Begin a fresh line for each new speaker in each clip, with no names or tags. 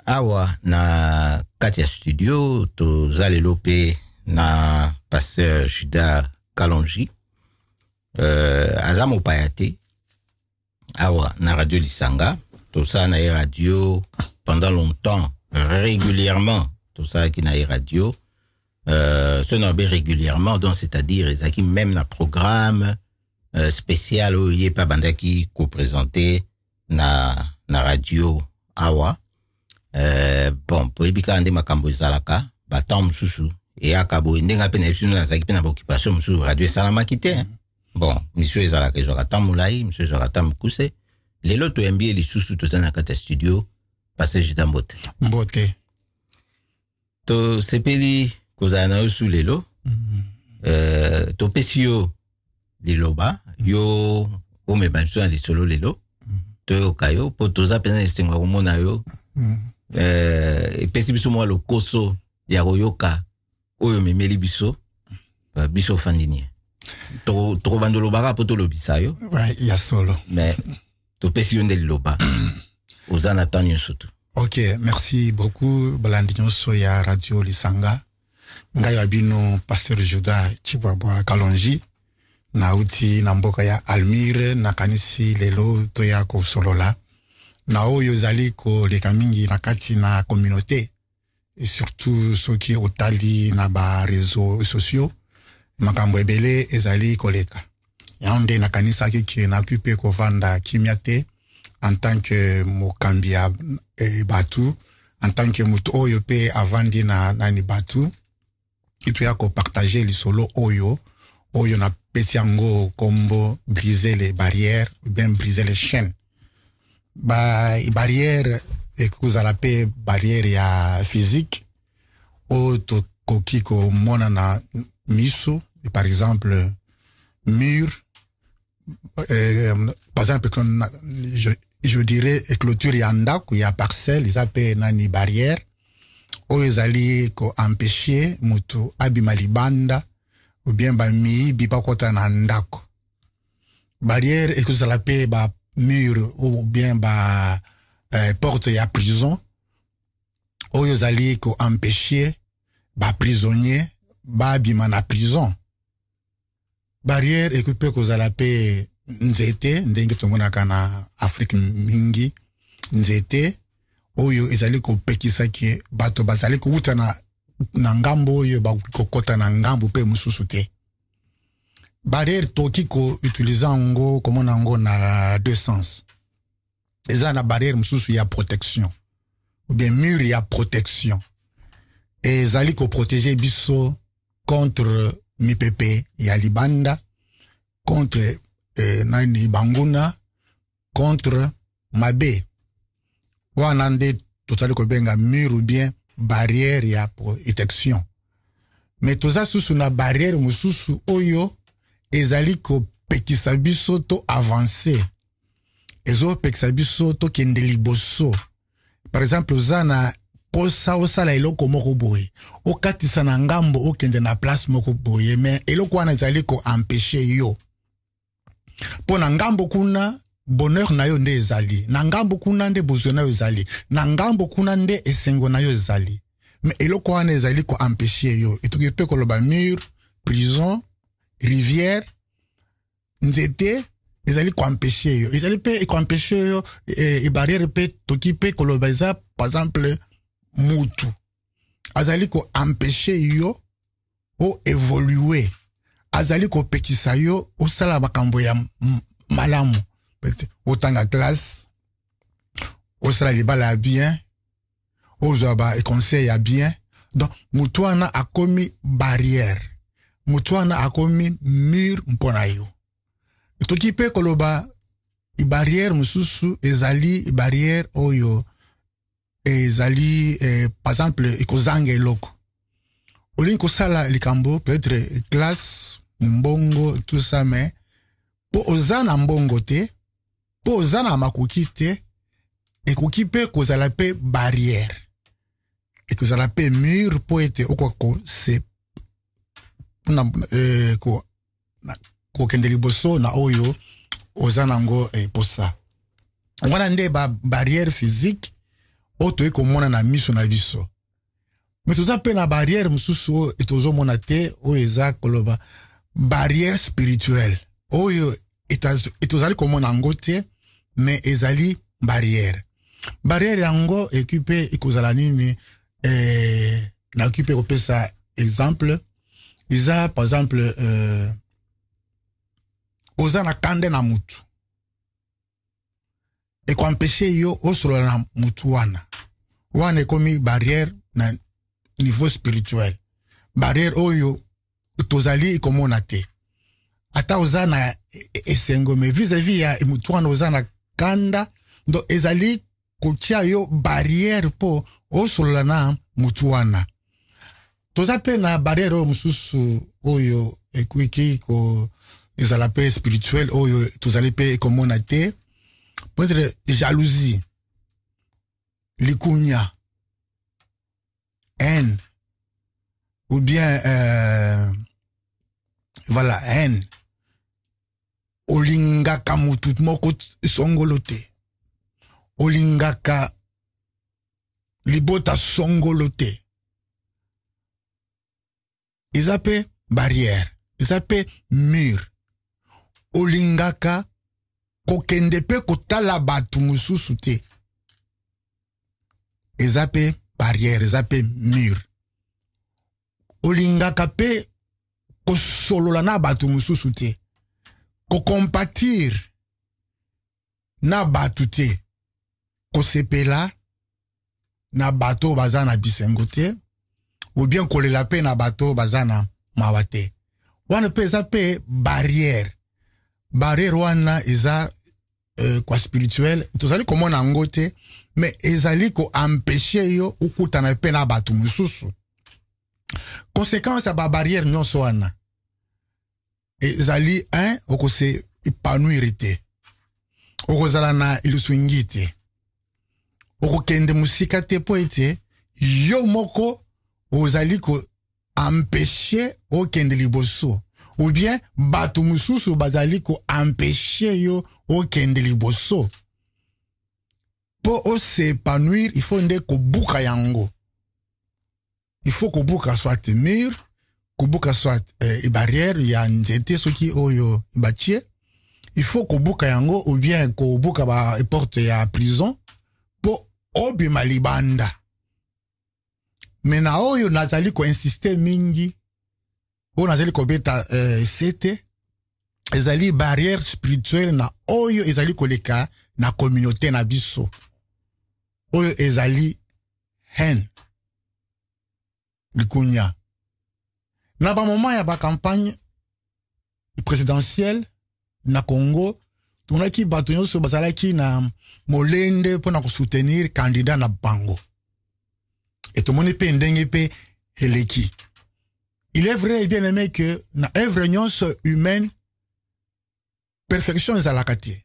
Awa na Katia Studio to zalelope na pasteur Juda Kalonji Azamo Payate awa na Radio Lisanga tout ça na radio pendant longtemps régulièrement tout ça qui na radio ce nombre régulièrement donc c'est-à-dire qui même na programme spécial où il y a pas bandaki co-présenté na radio awa bon pour ebika ande makambo ezalaka batam susu et akabo ndenga pena biso na zaki pena occupation musu radio salama kité bon monsieur ezalaka ezaka tamulai monsieur ezalaka tamkuse lelo to mbie li susu to na kata studio parce que mbote to sepeli kozana usu lelo to pesio liloba yo o me banso na solo lelo to kayo po to za pena esengwa komona yo pesi biso mwa lokoso ya koyoka oyo memeli biso biso fandini to bandolo baka poto lobisa yo
ya solo
mais to pesi yo ndeli loba ozana tanyo soto.
Ok, merci beaucoup balandinyo so ya Radio Lisanga ngai abino pasteur Juda Chibwabwa Kalonji na uti na mboka ya Almire na kanisi lelo to ya ko solola na oyo zali ko leka mingi na kati na communauté et surtout ceux qui otali na ba réseaux sociaux makambo ebele ezali koleka yaonde na kanisa ki na occupé ko vanda kimiate en tant que mokambia batu en tant que mutu oyo pe avandi na ni batu itu ya ko partager li solo oyo na petiango kombo briser les barrières ou bien briser les chaînes barrière et que vous allez barrière ya physique auto kokiko mona na miso par exemple mur par exemple je dirais clôture ya ndako ya parcelle ils appellent nani barrière o ezali ko empêcher mutu abima libanda ou bien ba mi bipa kota na ndako barrière et que vous allez ba mur ou bien ba porte ya prison oyo zali ko empêcher ba prisonnier ba bima na prison barrière équipé ko zala pe nzete ndenge tongona kana Afrique mingi nzete oyo ezali ko pekisa ke bato bazali ko utana na ngambo oyo ba kokota na ngambo pe mususu te barrière toki ko utilisant comme on na deux sens eza na barrière mususu ya protection ou bien mur ya protection et ezali ko protéger biso contre mipepe ya libanda contre nani banguna contre mabe wana nde totali ko benga mur ou bien barrière ya protection mais toza susu na barrière mususu oyo ezali ko pekisa biso to avancer ezo pekisa biso to kende liboso par exemple zana posa osala eloko moko boye okatisa na ngambo okende na place moko boye mais eloko wana ezali ko empêcher yo po na ngambo kuna bonheur na yo nde ezali na ngambo kuna nde besoin na yo ezali na ngambo kuna nde esengo na yo ezali mais eloko wana ezali ko empêcher yo etuki pe koloba mur prison rivière nzete ezali ko empêcher yo ezali pe ko empêcher yo e barrière pe toki pe koloba za par exemple mutu azali ko empêcher yo o évoluer azali ko pekisa yo o sala makambo ya malamu otanga classe o sala libala bien o zoba e conseil ya bien donc mutu wana akomi barrière mutu wana akomi mur mpona yo toki pe koloba i barrière mususu ezali barrière oyo ezali par exemple ikozanga eloko olingi kosala likambo peut-être classe mbongo tout ça mais po ozana mbongo te po ozana makoki te ekoki pe kozala pe barrière ekozala pe mur po ete okoko se ko kende liboso na oyo ozana ngo posa wana nde ba barrière physique oyo komona na miso na biso. Mais toza pe na barrière mususu etozo mona te oyo eza koloba barrière spirituelle. Oyo etozali komona ngo te, mais ezali barrière. Barrière yango ekipe ikozala nini na ekipe kopesa exemple. Eza par exemple oza na kande na mutu. E ko empêcher yo osolo na mutu wana. Wana ekomi barrière na niveau spirituel. Barrière oyo tozali ikomona te. Ata oza na esengo me vis-à-vis ya mutu wana oza na kanda, do ezali kotia yo barrière po osolo na mutu wana. Toza pe na barrière oyo mususu oyo ekwiki ko ezala pe spirituel oyo tozali pe ikomona te. Peut-être jalousie, likunya, haine, ou bien voilà, haine. Olingaka mutu moko songolote. Olingaka libota songolote. Isape barrière, isape mur. Olingaka kokende pe kotala batu mususu te. Ezape barrière, ezape mur. Olingaka pe kosolola na batu mususu te. Kokompatir na batu te. Kosepela na bato bazana bisengo te. Ou bien kolela pe na bato bazana mawate. Wana pe ezape barrière. Barrière wana eza kwa spirituel, tozali komona ngo te, mais ezali ko empêcher yo ukutana pe na batu mususu. Conséquence ya ba barrière nyonso wana. Ezali okose épanouir te. Okozala na iluswingi te. Okokende musika te po ete yo moko ozali ko empêcher okende liboso. Ou bien, batu mususu bazali ko empêcher yo okende liboso. Po o s'épanouir, il faut nde ko buka yango. Il faut ko buka soit mur, ko buka soit barrière, ya nzete soki oyo batie. Il faut ko buka yango, ou bien ko buka ba porte ya prison, po obi malibanda. Mena oyo nazali ko insister mingi, on a kobeta sete ezali barrière spirituelle na oyo ezali koleka na communauté na biso. Oyo ezali haine. Likunya. Na ba moment ya ba campagne présidentielle na Congo, tunaki bato nyonso bazalaki na molende pona ko soutenir candidat na bango. Et tout le monde pe ndenge pe heleki. Il est vrai et bien aimé que dans œuvre humaine, perfection est à la kati.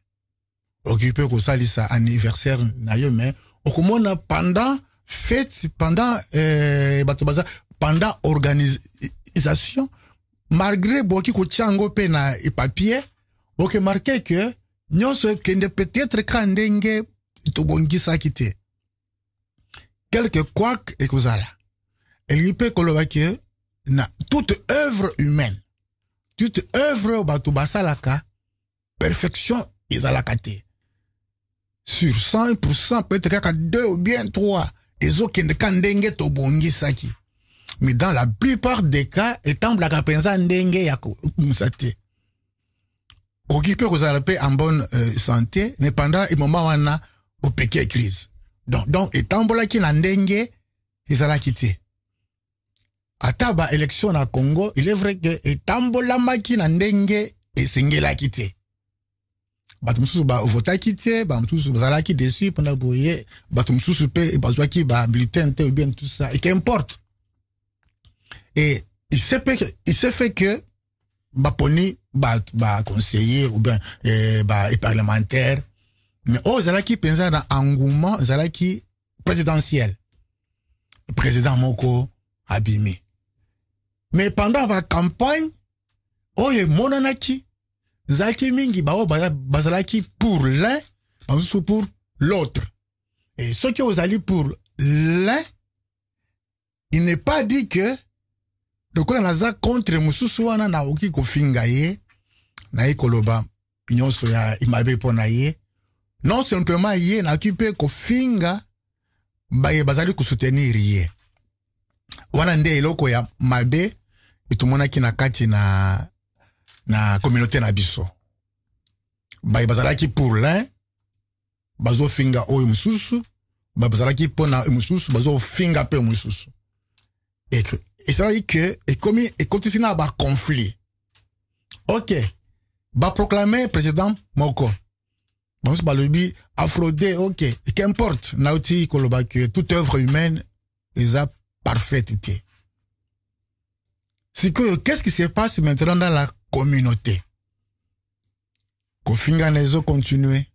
Occupé ko salisa anniversaire na yo mais okomona pendant fête, pendant pendant organisation, malgré boki ko tchango pe na papier, ok marqué que nyonso kende peut-être kandenge to bongisa kite. Quelque couac et kozala. Elle peut koloba que na toute œuvre humaine, toute œuvre batu basalaka, perfection izalakate. Sur 100%, peut-être qu'à 2 ou bien 3, ezo kende kandenge to bongi saki. Mais dans la plupart des cas, étant la kapenza ndenge yako musate. Occupé kozalape en bonne santé, mais pendant un moment wana au péké crise. Donc étant bolaki na ndenge izalakite. Ataba élection na Congo, il est vrai que etambola maki na ndenge esengela kite. Batumsusu ba vota kite, batumsusu bazalaki dessus pendant boye, batumsusu pe bazwaki ba bulletin ou bien tout ça, et qu'importe. Et il s'est fait que baponi ba conseiller ou bien ba parlementaire, mais zalaki penza na engouement zalaki présidentiel. Président moko abimi. Mais pendant la campagne, oye monanaki, zaki mingi bao bazalaki pour l'un, pour l'autre. Et ce que vous allez pour l'un, il n'est pas dit que le coup naza contre mususu wana na oki kofinga ye na ekoloba nyonso ya imabe pona ye. Non simplement ye na kipe kofinga baye bazali kusoutenir ye. Wana nde eloko ya mabe itumona kina kati na communauté na biso. Baye bazalaki pour l'un, bazo finga oyo mususu, baye bazalaki pona mususu, bazo finga pe mususu. Et ça veut dire que, et continue à bas conflit. Ok. Ba proclamer président Moko. Bon, c'est pas le but, affronter, ok. Qu'importe, nauti, koloba, que toute œuvre humaine, est à parfaiteté. C'est que, qu'est-ce qui se passe maintenant dans la communauté? Kofinga nezo continuer.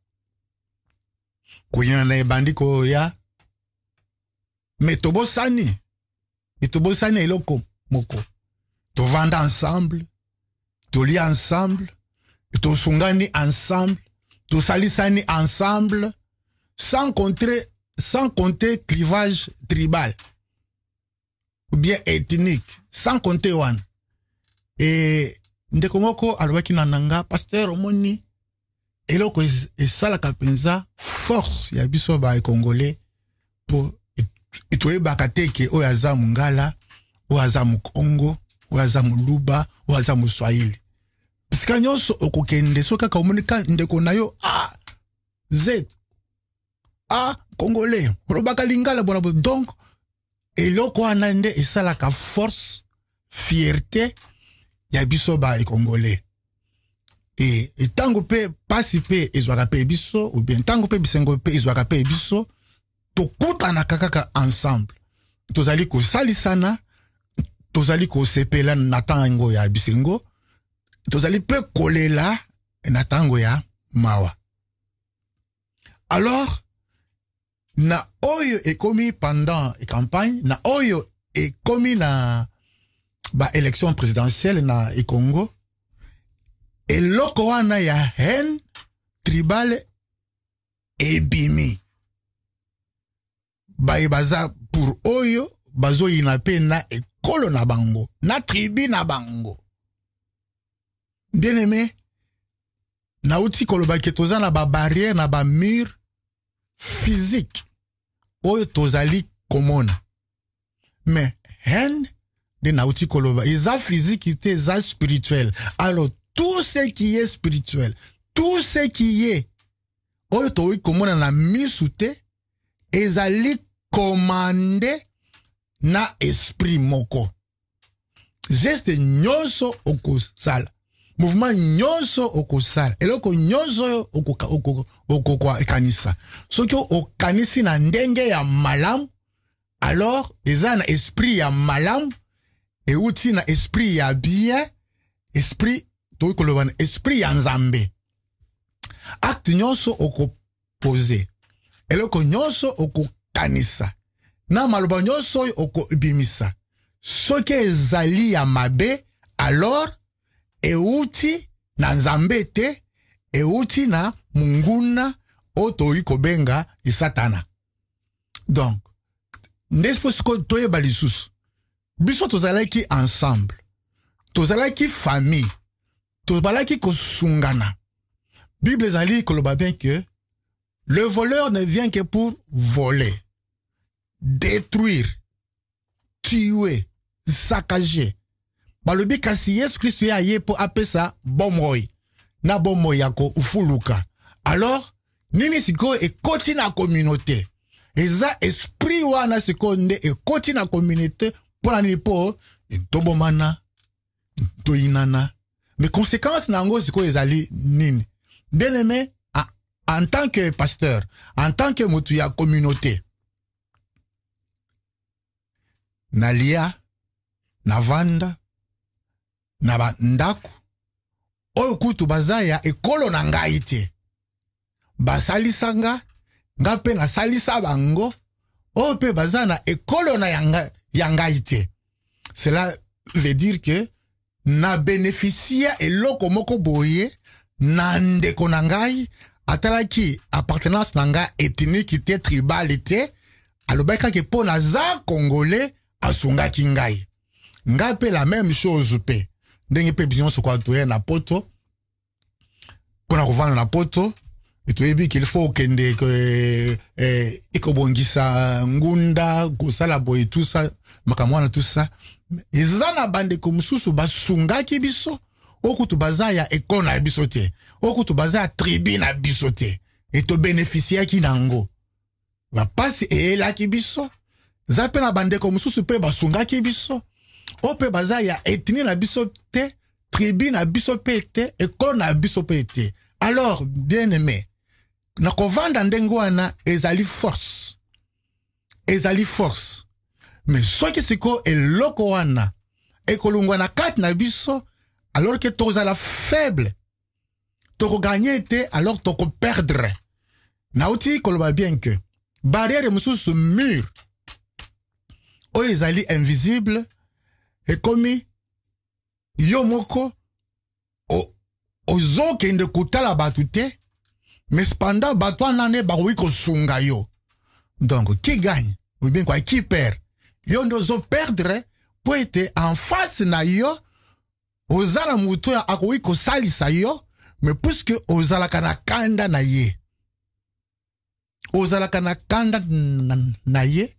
Kouyan na bandi ko ya. Mais tobo sani. Et tobo sani eloko moko. To vendre ensemble. To li ensemble. To sungani ensemble. To salisani ensemble. Sans compter clivage tribal. Ou bien ethnique. Sans compter one. Et ndeko moko alwaki nananga pasteur omoni eloko esala kapenza force ya biso ba congolais pour itoye bakateke oyo aza mungala oyo aza mukongo oyo aza muluba oyo aza muswahili pisika nyonso okokende so kaka omonika ndeko na yo z congolais olobaka lingala bona donc eloko wana nde esalaka force fierté ya biso ba congolais. Et tango pe pasi pe ezwaka pe biso ou bien tango pe bisengo pe ezwaka pe biso to kutana kaka ensemble. Tozali ko salisana, tozali ko sepela na tango ya bisengo, tozali pe kolela na tango ya mawa. Alors na oyo ekomi pendant campagne, na oyo ekomi na ba élection présidentielle na Congo. Et loko wana ya haine tribal ebimi. Baye baza pour oyo, bazo inape na ekolo na bango, na tribi na bango. Bien aimé, na uti koloba ke toza na ba barrière na ba mur physique. Oyo tozali komona. Mais haine de na uti koloba, isa physique ite za spirituel. Alors tout ce qui est spirituel, tout ce qui est, oyo towi komona na misute, ezali commandé na esprit moko. Geste nyonso okosala. Mouvement nyonso okosala. Eloko nyonso okokwa kanisa. Soki okanisi na ndenge ya malam, alors eza na esprit ya malam, et uti na esprit ya bien, esprit ya nzambe. Acte nyonso oko pose. Eloko nyonso oko kanisa. Na maloba nyonso oko ibimisa. Soke ezali ya mabe, alors euti na nzambe te, euti na munguna oto iko benga isatana. Donc, ndefo siko toye balisusu. Biso tozalaki ensemble. Tozalaki famille. Tozalaki kosungana. Bible zali koloba bien que le voleur ne vient que pour voler, détruire, tuer, saccager. Balobi kasi Yesu Christ ya ye po apesa bomoi. Na bomoi yako ufuluka. Alors, nini siko ekoti na communauté. Eza esprit wana siko nde ekoti na communauté pour nani po tobomana, toinana. Mais conséquences nango siko ezali nini. Bien aimé, en tant que pasteur, en tant que mutu ya communauté, nalia, navanda, naba ndaku, oyo kutu bazaya ekolo na ngai te. Basalisanga, nga pe na salisa bango, oyo pe bazana ekolo na ya ngai te. Cela veut dire que na bénéficia eloko moko boye na ndeko na ngai atalaki appartenance nanga ethnique te tribal te alobaka ke po naza congolais asungaki ngai nga pe la même chose pe ndenge pe biso kwa toye na poto pona kovana na poto etoyebi qu'il faut kende ekobongisa ngunda kosala boye tout ça makamwana tout ça ezana bande ko mususu basungaki biso okutu baza ya ekona ya biso te okutu baza ya tribu na biso te eto bénéficiaki nango bapasi eyelaki biso za pe na bande ko mususu pe basungaki biso ope baza ya ethnie na biso te tribu na biso pe te ekona na biso pe te. Alors bien aimé na kovanda ndenge wana ezali force mais soki siko eloko wana ekolungwa na kati na biso alors que tozala faible toko gagner te alors toko perdre nauti koloba bien que barrière mususu mur o ezali invisible ekomi yo moko ozokende kutala batu te mais cependant bato anane bakoki kosunga yo. Donc qui gagne ou bien quoi qui perd? Yo ndozo perdre po ete en face na yo ozala mutu ya akoki kosalisa yo mais puisque ozalaka na kanda na ye ozalaka na kanda na ye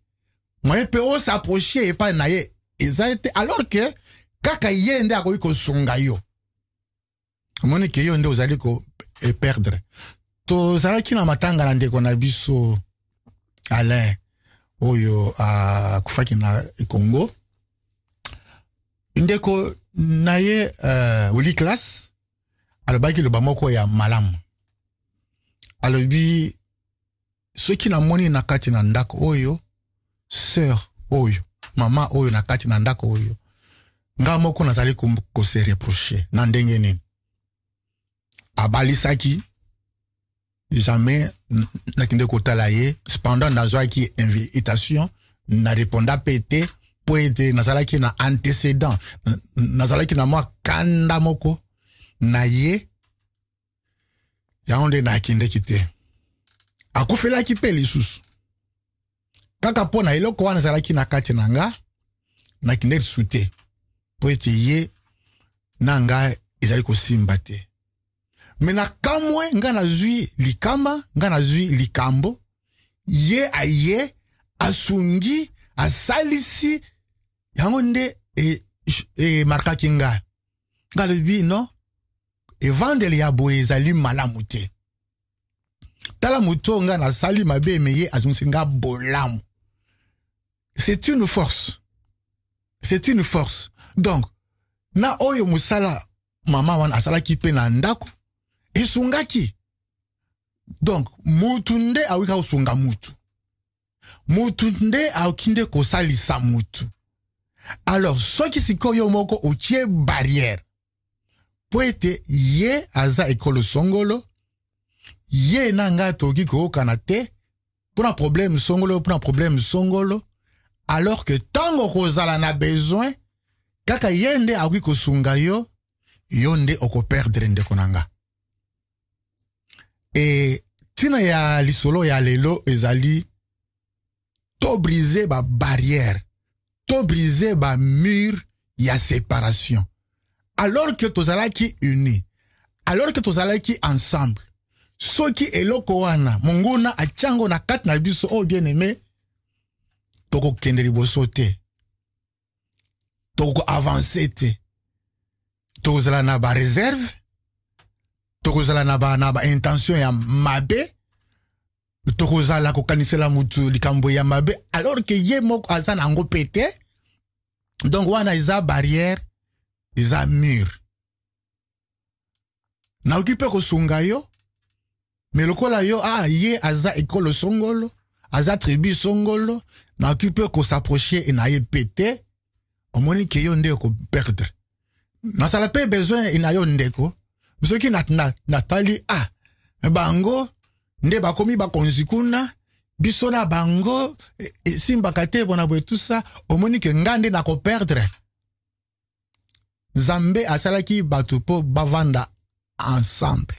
moye pe o s'approcher epa na ye ezate alors que kaka ye nde akoki kosunga yo omoni ke yo nde ozali ko perdre. Tozalaki na matanga na ndeko na biso Alain oyo kufaki na Congo ndeko na ye uli classe alobaki loba moko ya malamu alobi soki na moni na kati na ndako oyo sœur oyo mama oyo na kati na ndako oyo nga moko nazali ko se reprocher na ndenge nini abalisaki jamais nakinde kotala ye cependant nazwaki invitation na réponda pété po ete nazalaki na antécédent nazalaki na mwa kanda moko na ye yaonde nakindeki te akufelaki pe lisusu kaka po na eloko wana ezalaki na kati na nga nakindeki su te po ete ye na nga ezali kosimba te. Mais na kamwe nga nazwi likama nga nazwi likambo ye aye asungi asalisi yango nde markaki nga ngalobi no evangeli ya boye ezali malamu te tala muto nga nasali mabe meye azungisi nga bolamu. C'est une force donc na oyo musala mama wana asalaki pe na ndako esungaki donc mutu nde awika usunga mutu nde awkinde kosalisa mutu. Alors soki sikoyo moko otie barrière po ete ye aza ekolo songolo ye nanga toki kookana te pona problème songolo alors que tango kozala na besoin kaka ye nde awiki kosunga yo nde oko perdre ndeko nanga. Et tina ya lisolo ya lelo ezali to briser ba barrière, to briser ba mur ya séparation. Alors que tozalaki unis, alors que tozalaki ensemble, soki eloko wana monguna achango na kati na biso o bien aimé toko kende liboso te, toko avancer te, tozala na ba réserve, tokozala na ba intention ya mabe, tokozala kokanisela mutu likambo ya mabe alors que ye moko aza nango pete. Donc wana iza barrière, iza mur. Na okipe kosunga yo, mais lokola yo ye aza ekolo songolo, aza tribu songolo, na okipe ko s'approcher et na ye pete, omoni ke yo nde ko perdre. Na sala pe besoin ina yo ndeko. Soki natali bango nde bakomi bakonzi kuna biso na bango simbaka te bona boye tout ça omoni ke ngande na ko perdre. Zambe asalaki bato po bavanda ensemble.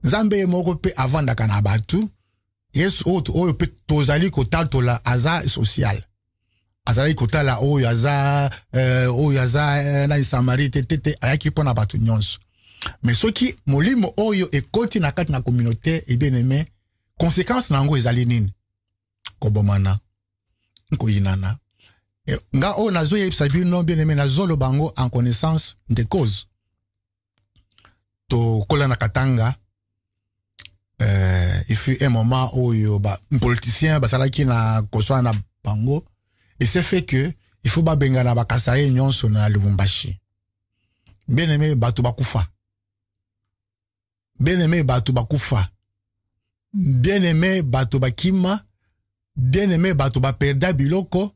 Nzambe moko pe avant dakana batu. Yes oyo pe tozali kotatola aza social. Azali kotala oyo aza na Samarite tete ayaki pona batu nyonso. Mais soki molimo oyo ekoti na kati na communauté et bien aimé, conséquence nango ezali nini? Kobomana, nkoyinana. Nga o nazo yebisa bino bien aimé nazolo bango en connaissance de cause. To kola na katanga, il fut un moment où un politicien basalaki na koswa na bango, et c'est fait que il faut ba benga na bakasaye nyonso na Lubumbashi. Bien aimé batu bakufa. Bien aimé batu bakufa. Bien aimé batu bakima. Bien aimé batu baperda biloko.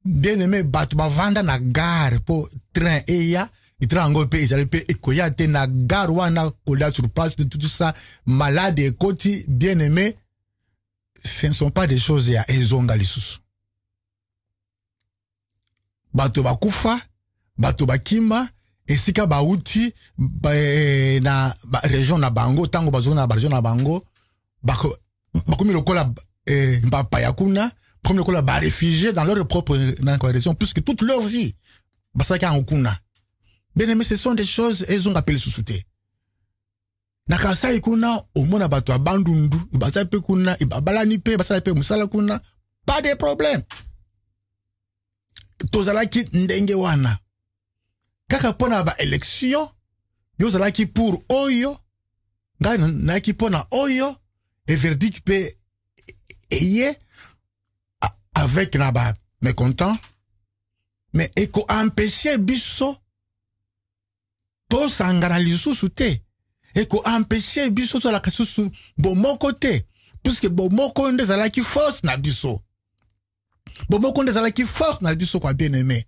Bien aimé batu bavanda na gare po train eya. Itrango pe izali pe ekoyate na gare wana kola sur place de tout ça malade et koti bien aimé. Ce ne sont pas des choses ya ezonga lisusu. Batu bakufa, batu bakima, esika bauti na région na bango, tango bazona na région na bango, bakomi lokola mbapa yakuna, bakomi lokola ba réfugiés dans leur propre région, puisque toute leur vie, basaka en okuna. Bien aimé, ce sont des choses, elles ont appelé sous-souté. Nakasa ikuna, au mona batu abandundu, ibasa pe kuna, ibabalani pe, ibasa pe musala kuna, pas de problème. Tozalaki ndenge wana. Kaka pona ba élection, yo zalaki pour oyo, naki pona oyo, et verdict pe eye, avec naba mécontent, mais eko empêcher biso, to sangana lisusu te, eko empêcher biso to la kasusu, bomoko te, puisque bomoko nde zalaki force na biso. Bomoko nde zalaki force na biso kwa bien aimé.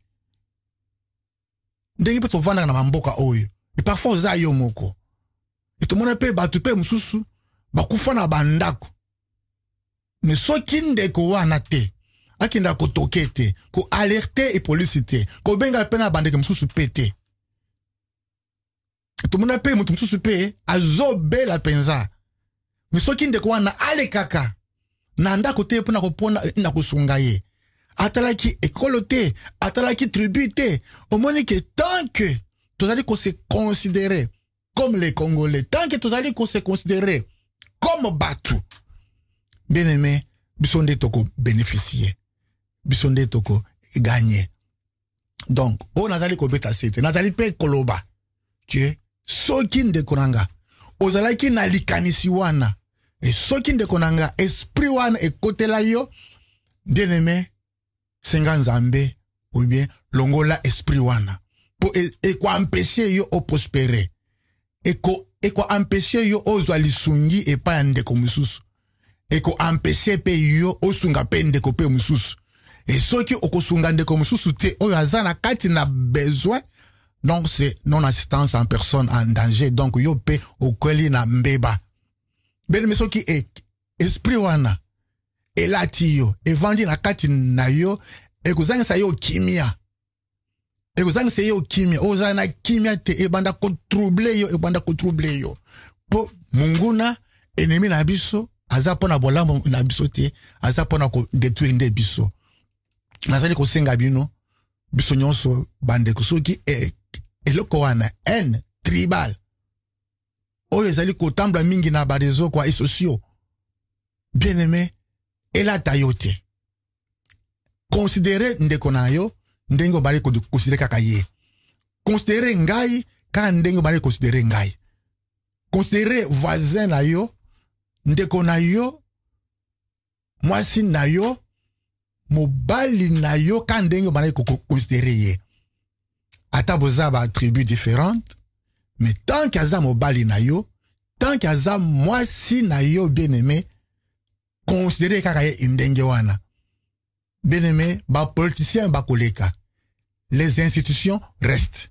Ndenge pe to vanda na mamboka oyo. Et parfois za yo moko. Et to mona pe batu pe mususu bakufa na bandako. Mais soki ndeko wana te, akinda ko toke te, ko alerter et police te, ko benga pe na bandeko mususu pe te. Et to mona pe mutu mususu pe azobe la penza. Mais soki ndeko wana ale kaka. Na ndako te po na kopona na kosunga ye. Atalaki écoloté, atalaki tributé. Au moins que tant que tous allez qu'on se considérer comme les Congolais, tant que tous allez qu'on se considérer comme Batu, bien aimé, bisonde toko bénéficier, bisonde toko gagner. Donc, on a allé ko beta sete, na allé pe koloba, que sokin de konanga, ozalaki na likanisi wana, et sokin de konanga, esprit wana et côté la yo, bien aimé, Senga Nzambe ou bien longola esprit wana pour et quoi empêcher yo au prospérer et quoi empêcher yo au zwalisungi et pas ndeko mususu et quoi empêcher pe yo au sunga pe ndeko pe mususu et ceux qui okosunga ndeko mususu te o yazana kati na besoin donc c'est non assistance en personne en danger donc yo pe okweli na mbeba ben mais ceux qui est esprit wana elati yo evandi na kati na yo ekozanga sa yo kimia ekozanga sa yo kimia ozana kimia te ebanda ko troubler yo po munguna ennemi na biso aza pona bolambo na biso te aza pona ko détruire nde biso nazali ko senga bino biso nyonso bande ko soki eloko wana en tribal oyo ezali ko tamba mingi na barezo kwa sociaux bien aimé et la tayote. Considérez ndeko na yo, ndengo bari ko considérer kaka ye. Considérez ngai, ka ndengo bari considérer ngai. Considérez voisin na yo, ndeko na yo, mwasi na yo, mobali na yo, ka ndengo bari ko considérer ye. Ata boza ba tribu différentes, mais tant qu'aza mobali na yo, tant qu'aza mwasi na yo bien aimé, considérer kaka ye ndenge wana. Bien aimé, ba politicien ba koleka. Les institutions restent.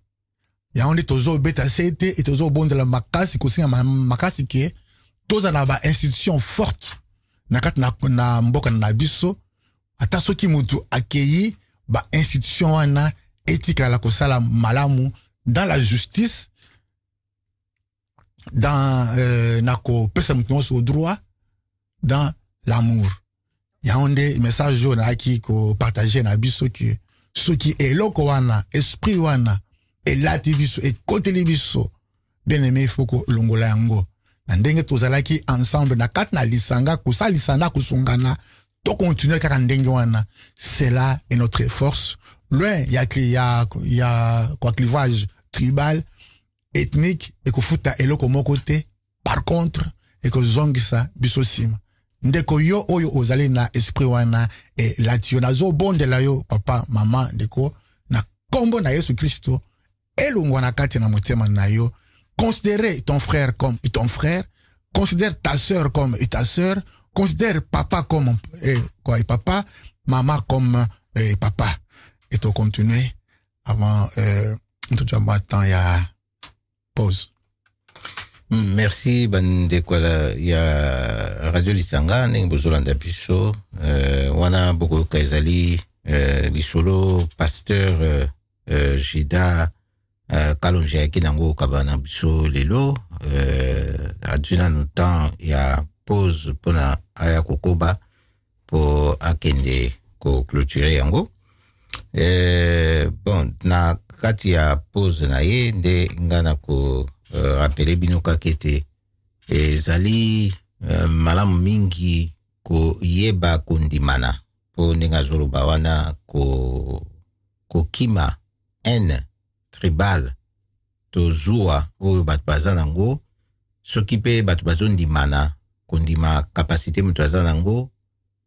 Ya on est tozo beta CT et tozo bon de la makasi kosinga makasi ke toza na ba institution forte. Nakat na mboka na biso ata soki mutu accueilli ba institution wana éthique la kosala malamu dans la justice. dans nako pesa mutu au droit dans l'amour. Ya onde message on a qui ko partager na biso ki ce qui est loko wana esprit wana et lati biso et côté biso bien aimé foko longola yango na ndenge tozalaki ensemble na kat na lisanga kusalisana kusungana to continuer kaka ndenge wana. C'est là est notre force. Loin ya quoi clivage tribal ethnique et ko futa eloko moko te. Par contre et ko zongisa biso sima ndeko yo oyo ozali na esprit wana e latio na zo bonde la yo papa mama ndeko na kombo na Yesu Kristo elungwa na kati na motema na yo. Considère ton frère comme ton frère, considère ta sœur comme ta sœur, considère papa comme papa, maman comme papa. Et tu continuer avant tout temps il y a pause.
Merci bandekwala ya Radio Lisanga ndenge bozolanda biso wana boko kaizali lisolo pasteur Jida Kalonja kinango kabana biso lelo aduna no temps ya pause pona aya kokoba po akende ko clôturer yango bon na kati ya pause na ye nde ngana ko rappeler binoka kete ezali malamu mingi ko yeba kondimana po ninga zoloba wana ko kima en tribal to zua oyo batu baza nango soki pe batu bazondimana kondima kapasite mutu aza nango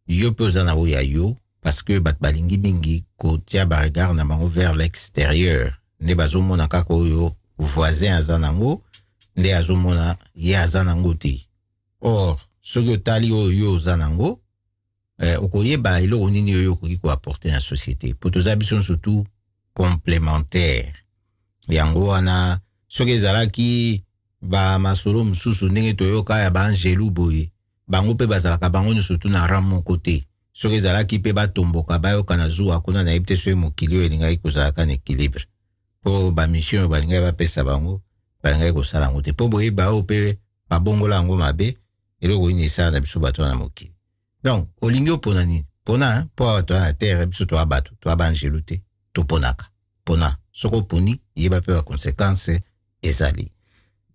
yo pe oza na oyo ya yo parce que batu balingi mingi kotia baregard na bango vers l'extérieur nde bazomona kaka oyo voisin aza nango nde azomona ye aza nango te. Or soki otali oyo yo oza nango okoyeba eloko nini oyo okoki koapporter na société po toza biso surtout complémentaire. Yango wana soki ezalaki ba masolo mususu ndenge toyoka ya ba angelu boye bango pe bazalaka bango nyonso tu na ram moko te. Soki ezalaki pe batomboka bayoka na zuwa kuna na yebi te soki mokili oyo elingaki kozalaka na équilibre po bamission oyo balingaki bapesa bango balingaki kosala yango te po boyeba oyo pe babongola yango mabe eloko nini esala na biso bato na mokili. Donc olingi opona nini pona po awa toa na terre biso toa bato toa baangelu te toponaka pona soko poni yeba pe ba conséquence ezali.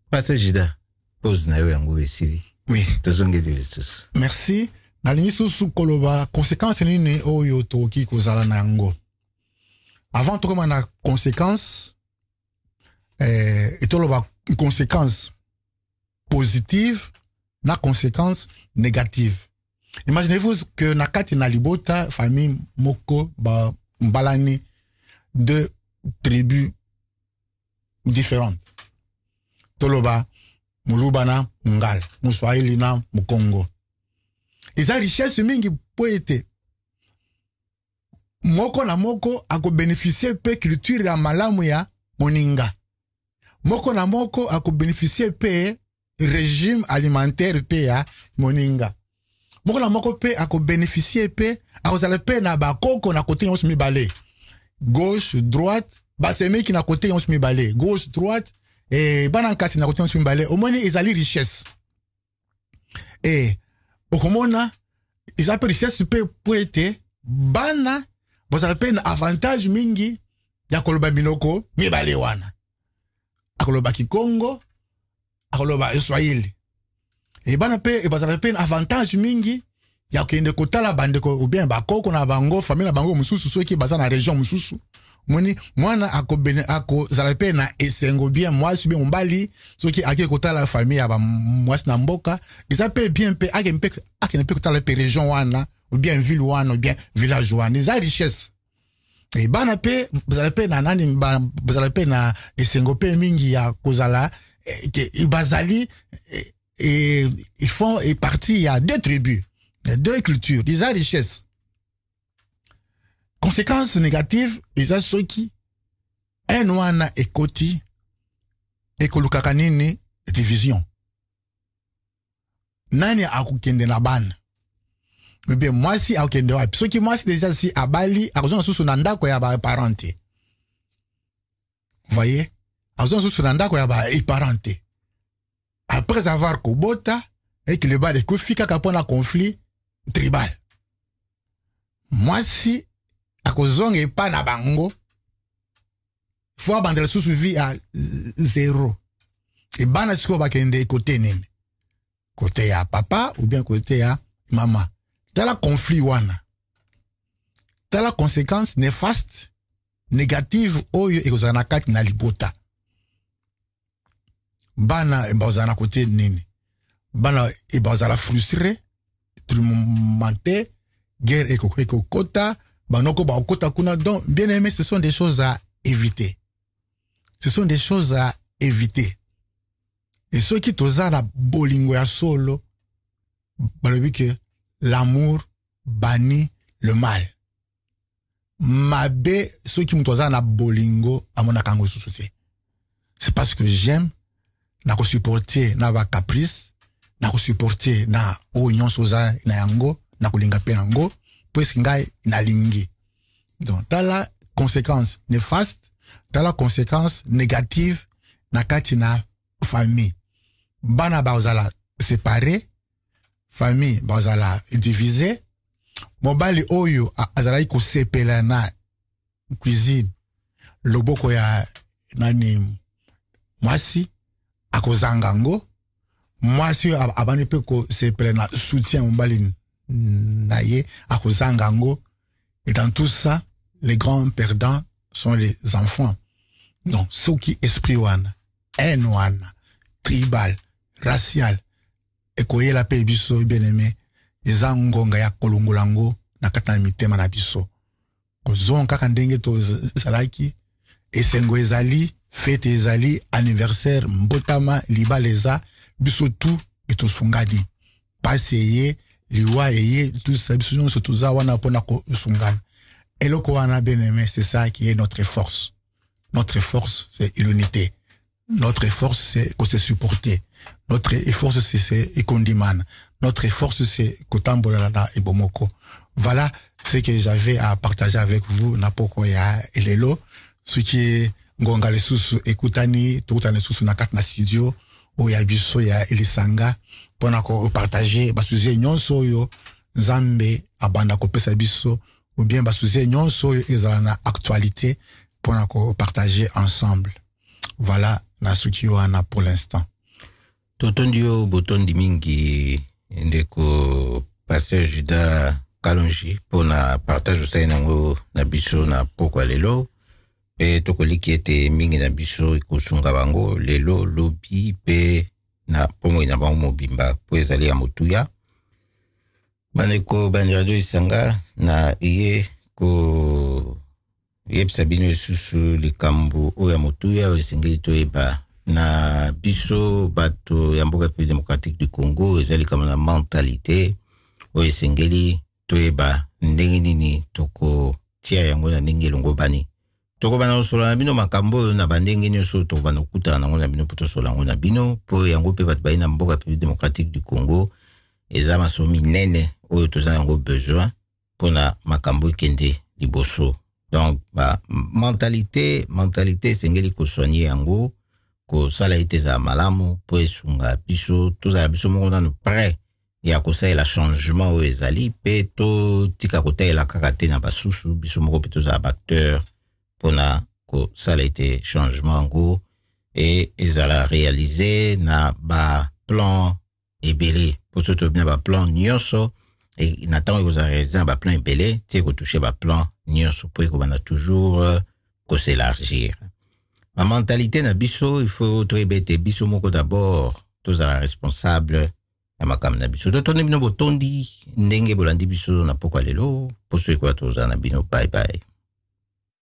Pasteur Jida pose na yo yango esili.
Oui.
Tozongeli lisusu.
Merci. Na lisusu koloba conséquence nini oyo toki kozala na yango. Avant to na conséquence etoloba conséquence positive na conséquence négative. Imaginez-vous que na kati na libota famille moko ba mbalani de tribus différentes. Toloba mulubana mungal, muswahili na mukongo. Eza richesse mingi poete. Moko na moko ako bénéficier pe culture ya malamu ya moninga. Moko na moko ako bénéficier pe régime alimentaire pe ya moninga. Moko na moko pe ako bénéficier pe ako zala pe na bakoko na côté yonsu mibale. Gauche, droite, basemi ki na côté yonsu mibale. Gauche, droite, et banankasi na côté yonsu mibale. Omoni ezali richesse. Et okomona ezali pe richesse pe poete bana bozala pe na avantage mingi ya koloba minoko mibale wana. Akoloba Kikongo, akoloba Swahili. Et bana pe bazala pe na avantage mingi ya kende kotala bandeko ou bien bakoko na bango famille na bango mususu soki baza na région mususu. Moni mwana ako zala pe na esengo bien mwasi bien mbali soki ake kotala famille ya ba mwasi na mboka eza pe bien pe ake ne pe kotala pe région wana ou bien ville wana ou bien village wana eza richesse. Et bana pe bazala pe na nani bazala pe na esengo pe mingi ya kozala ke bazali et ils font partie il y a deux tribus, deux cultures, des richesses. Conséquences négatives, ils ont ceux qui un wana ekoti ekolukaka nini division. Nani akukende na bana. Mais bien moi si akukende wapi. Ceux qui moi si déjà si abali akuzona susu na ndako ya ba parenté. Vous voyez? Akuzona susu na ndako ya ba parenté. après avoir kobota et que le bal ko fika kapona conflit tribal mwasi akozonga epa na bango faut abandela sous vie à 0 et bana siko bakende côté nini côté ya papa ou bien côté ya maman tala conflit wana tala conséquence néfaste négative oyo ekozala na kati na libota bana bazala na côté nini bana bazala frustré tourmenté guerre ekokota banoko bakota kuna donc bien aimé ce sont des choses à éviter ce sont des choses à éviter et ceux qui toza na bolingo ya solo balobi que l'amour bannit le mal mabe ceux qui toza na bolingo amona kango susuté c'est parce que j'aime na ko supporter na ba caprice na ko supporter na oignon soza na yango na kolinga pe nango puisque ngai na lingi donc tala conséquence néfaste tala conséquence négative na kati na famille bana bazala séparé famille bazala divisé mobali oyo azala ko sepela na cuisine loboko ya nani mwasi akozanga ngo mwasi abani pe ko sepela na soutien mobali na ye akozanga ngo et dans tout ça les grands perdants sont les enfants donc ceux qui esprit wana haine wana tribal racial ekoyela pe biso bien aimé eza ngonga ya kolongolango na kata mitema na biso kozon kaka ndenge to salaki esengo ezali fête ezali anniversaire mbotama libaleza biso tout etosungadi paseye liwa eye tout ça biso nyonso toza wana pona ko sungana eloko wana bien aimé c'est ça qui est notre force c'est l'unité notre force c'est qu'on se supporter notre force c'est Ekondimana notre force c'est Kotambolana et Bomoko. Voilà ce que j'avais à partager avec vous napoko ya elelo ce qui ngonga le susu ekutani tukuta le susu na kat na studio o ya biso ya Elisanga pona ko partager basuze nyonso yo nzambe abanda ko pesa biso ou bien basuze nyonso yo ezala na actualité pona ko partager ensemble. Voilà na suki wana pour l'instant.
Totondio botondi mingi ndeko pasteur Juda Kalonji pona partage usai nango na biso na poko lelo pe tokoliki ete mingi na biso ikosunga bango lelo lobi pe na pomo ina bango mobimba po ezali ya motuya baneko baniradio Lisanga na iye ko yebisa bino susu likambo oya motuya o esengeli toyeba na biso bato ya mboka pe démocratique du Congo ezali kama na mentalité o esengeli toyeba ndenge nini toko tia yango na ndenge longo bani toko bana osola na bino makambo na bandenge nyonso toko bana okuta na ngona bino poto sola ngona bino po yango pe bato baina mboka pe démocratique du Congo eza masomi nene oyo toza yango besoin pona makambo ekende liboso. Donc mentalité sengeli ko soigner yango ko sala ite za malamu po esunga biso toza biso moko na prêt ya ko sa la changement o ezali pe to tika ko la kakate na basusu biso moko pe toza acteur pona ko sala ite changement ngo et ezala réaliser na ba plan ebele po soto bien ba plan nyonso et n'attend que vous réaliser ba plan ebele tie ko toucher ba plan nyonso po ko bana toujours ko s'élargir. Ma mentalité na biso il faut toyebete biso moko d'abord tozala responsable ya makam na biso totone bino botondi ndenge bolandi biso na poko lelo po so ko tozana bino bye bye.